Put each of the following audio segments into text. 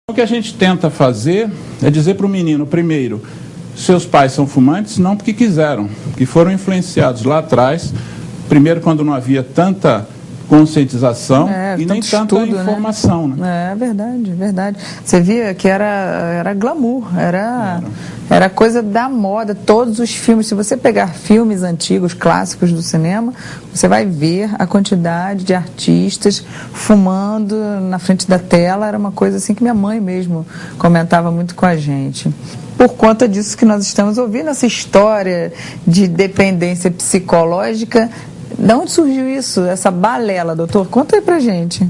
O que a gente tenta fazer é dizer para o menino, primeiro, seus pais são fumantes, não porque quiseram, que foram influenciados lá atrás, primeiro quando não havia tanta conscientização e nem tanta informação. Né? É verdade, verdade. Você via que era glamour, era coisa da moda, todos os filmes. Se você pegar filmes antigos, clássicos do cinema, você vai ver a quantidade de artistas fumando na frente da tela. Era uma coisa assim que minha mãe mesmo comentava muito com a gente. Por conta disso que nós estamos ouvindo, essa história de dependência psicológica. De onde surgiu isso, essa balela, doutor? Conta aí pra gente.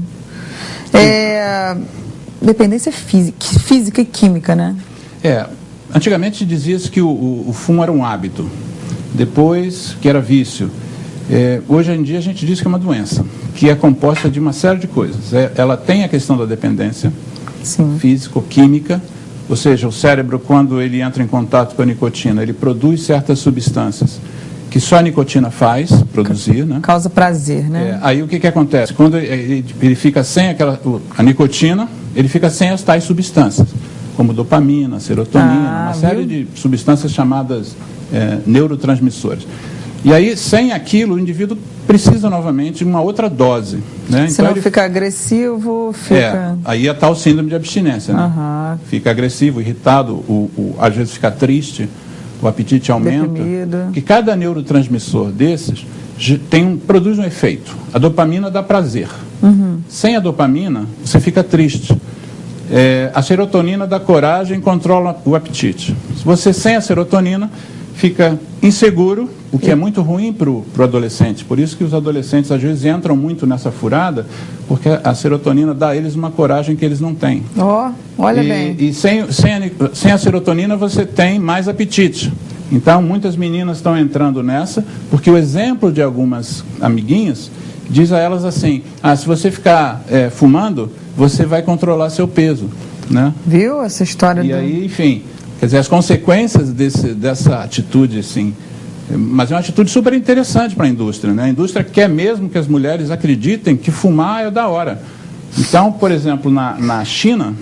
Dependência física e química, né? Antigamente dizia-se que o fumo era um hábito, depois que era vício. Hoje em dia a gente diz que é uma doença, que é composta de uma série de coisas. Ela tem a questão da dependência físico-química, ou seja, o cérebro, quando ele entra em contato com a nicotina, ele produz certas substâncias que só a nicotina faz produzir, né? Causa prazer, né? Aí o que acontece? Quando ele fica sem a nicotina, ele fica sem as tais substâncias, como dopamina, serotonina, uma série de substâncias chamadas neurotransmissores. E aí, sem aquilo, o indivíduo precisa novamente de uma outra dose, né? Senão então, ele fica agressivo, fica... aí é a tal síndrome de abstinência, né? Fica agressivo, irritado, às vezes fica triste, o apetite aumenta, deprimido. Que cada neurotransmissor desses produz um efeito. A dopamina dá prazer. Sem a dopamina, você fica triste. A serotonina dá coragem e controla o apetite. Se você sem a serotonina, fica inseguro, o que é muito ruim para o adolescente. Por isso que os adolescentes, às vezes, entram muito nessa furada, porque a serotonina dá a eles uma coragem que eles não têm. Olha bem. E sem a serotonina, você tem mais apetite. Então, muitas meninas estão entrando nessa, porque o exemplo de algumas amiguinhas diz a elas assim, se você ficar fumando, você vai controlar seu peso. Né? Viu essa história? E aí, enfim... Quer dizer, as consequências dessa atitude, assim, mas é uma atitude super interessante para a indústria, né? A indústria quer mesmo que as mulheres acreditem que fumar é da hora. Então, por exemplo, na China,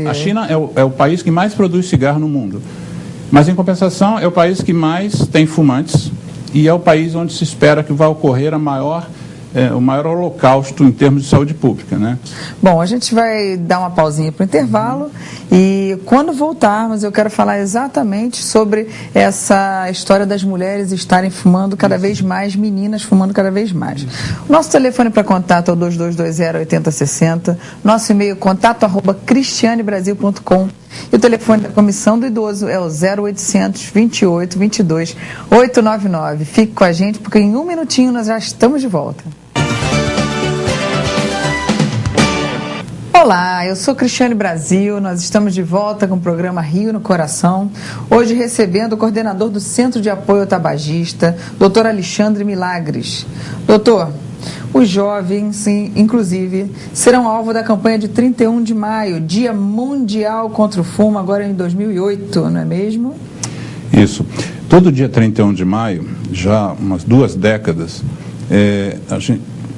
a China é o país que mais produz cigarro no mundo. Mas, em compensação, é o país que mais tem fumantes e é o país onde se espera que vai ocorrer o maior holocausto em termos de saúde pública, né? Bom, a gente vai dar uma pausinha para o intervalo e quando voltarmos eu quero falar exatamente sobre essa história das mulheres estarem fumando cada vez mais, meninas fumando cada vez mais. O nosso telefone para contato é o 2220-8060, nosso e-mail contato@cristianebrasil.com e o telefone da Comissão do Idoso é o 0800 28 22 899. Fique com a gente porque em um minutinho nós já estamos de volta. Olá, eu sou Cristiane Brasil, nós estamos de volta com o programa Rio no Coração, hoje recebendo o coordenador do Centro de Apoio ao Tabagista, Dr. Alexandre Milagres. Doutor, os jovens, inclusive, serão alvo da campanha de 31 de maio, Dia Mundial contra o Fumo, agora em 2008, não é mesmo? Isso. Todo dia 31 de maio, já umas 2 décadas,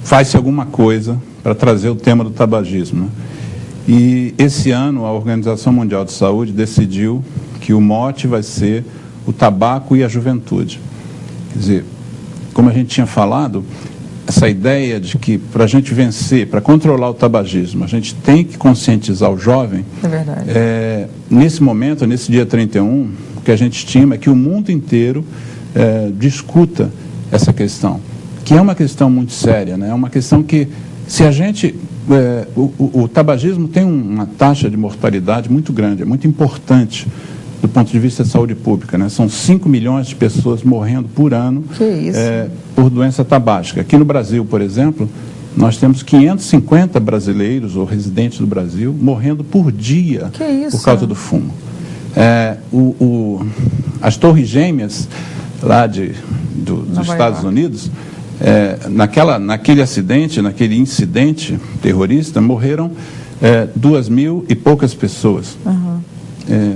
faz-se alguma coisa para trazer o tema do tabagismo, né? E esse ano a Organização Mundial de Saúde decidiu que o mote vai ser o tabaco e a juventude. Quer dizer, como a gente tinha falado, essa ideia de que para a gente vencer, para controlar o tabagismo, a gente tem que conscientizar o jovem. É verdade. Nesse momento, nesse dia 31, o que a gente estima é que o mundo inteiro discuta essa questão, que é uma questão muito séria, né? É uma questão que, se a gente... o tabagismo tem uma taxa de mortalidade muito grande, é muito importante do ponto de vista da saúde pública, né? São 5 milhões de pessoas morrendo por ano por doença tabágica. Aqui no Brasil, por exemplo, nós temos 550 brasileiros ou residentes do Brasil morrendo por dia por causa do fumo. As Torres Gêmeas lá dos Estados Unidos, naquele incidente terrorista, morreram 2.000 e poucas pessoas.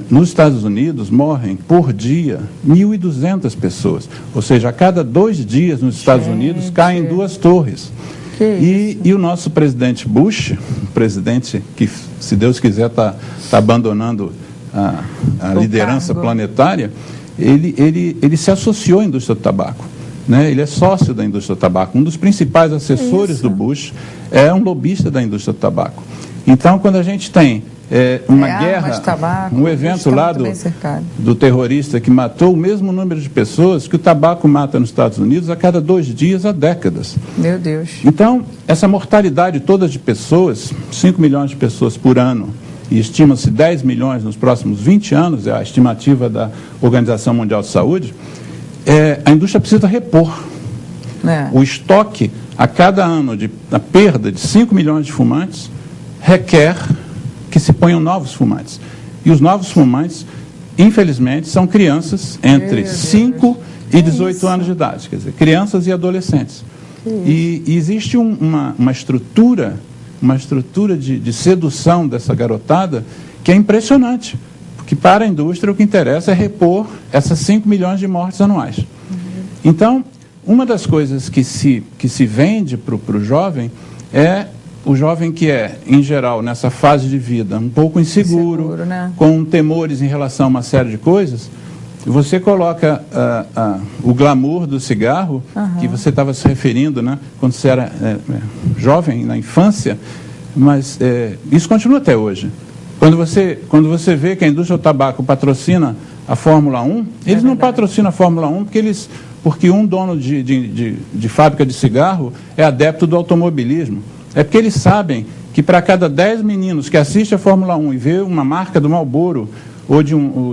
Nos Estados Unidos morrem por dia 1.200 pessoas. Ou seja, a cada 2 dias nos Estados Unidos caem 2 torres. E o nosso presidente Bush, presidente que, se Deus quiser, está abandonando a liderança planetária, ele se associou à indústria do tabaco. Né? Ele é sócio da indústria do tabaco. Um dos principais assessores do Bush é um lobista da indústria do tabaco. Então, quando a gente tem uma guerra, tabaco, um evento lá do terrorista que matou o mesmo número de pessoas que o tabaco mata nos Estados Unidos a cada 2 dias há décadas. Meu Deus. Então, essa mortalidade toda de pessoas, 5 milhões de pessoas por ano, e estima-se 10 milhões nos próximos 20 anos, é a estimativa da Organização Mundial de Saúde, a indústria precisa repor. O estoque, a cada ano, a perda de 5 milhões de fumantes, requer que se ponham novos fumantes. E os novos fumantes, infelizmente, são crianças entre 5 e 18 anos de idade, quer dizer, crianças e adolescentes. E existe uma estrutura de sedução dessa garotada que é impressionante, porque para a indústria o que interessa é repor essas 5 milhões de mortes anuais. Então, uma das coisas que se vende para o jovem é o jovem que é, em geral, nessa fase de vida, um pouco inseguro, né? Com temores em relação a uma série de coisas, você coloca o glamour do cigarro, que você estava se referindo, né? Quando você era jovem, na infância, mas isso continua até hoje. Quando você vê que a indústria do tabaco patrocina a Fórmula 1, eles não patrocinam a Fórmula 1 porque um dono de fábrica de cigarro é adepto do automobilismo. É porque eles sabem que para cada 10 meninos que assistem a Fórmula 1 e vê uma marca do Marlboro, ou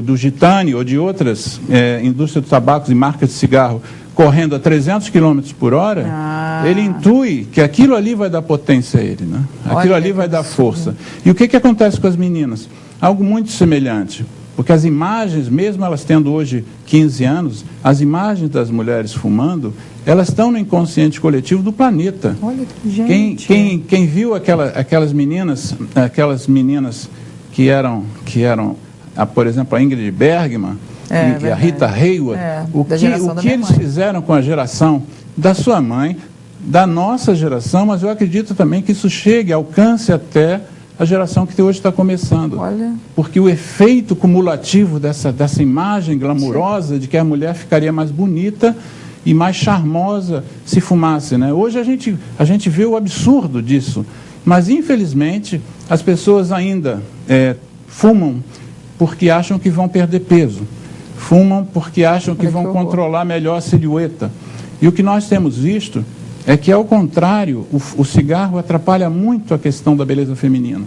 do Gitane, ou de outras indústrias de tabacos e marcas de cigarro, correndo a 300 km por hora, ele intui que aquilo ali vai dar potência a ele, né? Aquilo ali vai dar força. E o que acontece com as meninas? Algo muito semelhante. Porque as imagens, mesmo elas tendo hoje 15 anos, as imagens das mulheres fumando, elas estão no inconsciente coletivo do planeta. Olha que gente. Quem viu aquelas meninas que eram por exemplo, a Ingrid Bergman e a Rita Hayworth, o que eles fizeram com a geração da sua mãe, da nossa geração, mas eu acredito também que isso alcance até a geração que hoje está começando. Olha. Porque o efeito cumulativo dessa imagem glamurosa de que a mulher ficaria mais bonita e mais charmosa se fumasse, né? Hoje a gente vê o absurdo disso, mas infelizmente as pessoas ainda fumam porque acham que vão perder peso, fumam porque acham que vão controlar melhor a silhueta. E o que nós temos visto é que, ao contrário, o cigarro atrapalha muito a questão da beleza feminina.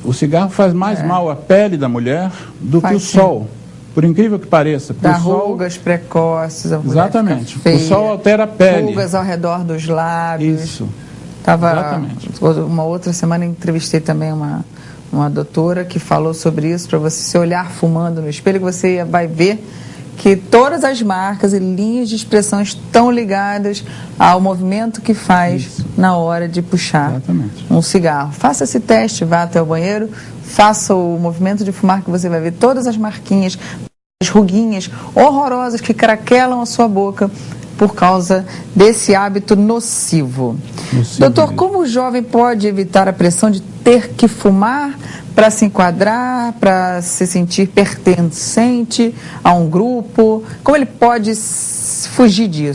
O cigarro faz mais mal à pele da mulher do que o sol, por incrível que pareça. Dá rugas precoces, a mulher exatamente. Fica feia, o sol altera a pele. Rugas ao redor dos lábios. Isso. Exatamente. Uma outra semana entrevistei também uma doutora que falou sobre isso, para você se olhar fumando no espelho, que você vai ver que todas as marcas e linhas de expressão estão ligadas ao movimento que faz na hora de puxar um cigarro. Faça esse teste, vá até o banheiro, faça o movimento de fumar, que você vai ver todas as marquinhas, as ruguinhas horrorosas que craquelam a sua boca por causa desse hábito nocivo. Doutor, como o jovem pode evitar a pressão de ter que fumar para se enquadrar, para se sentir pertencente a um grupo? Como ele pode fugir disso?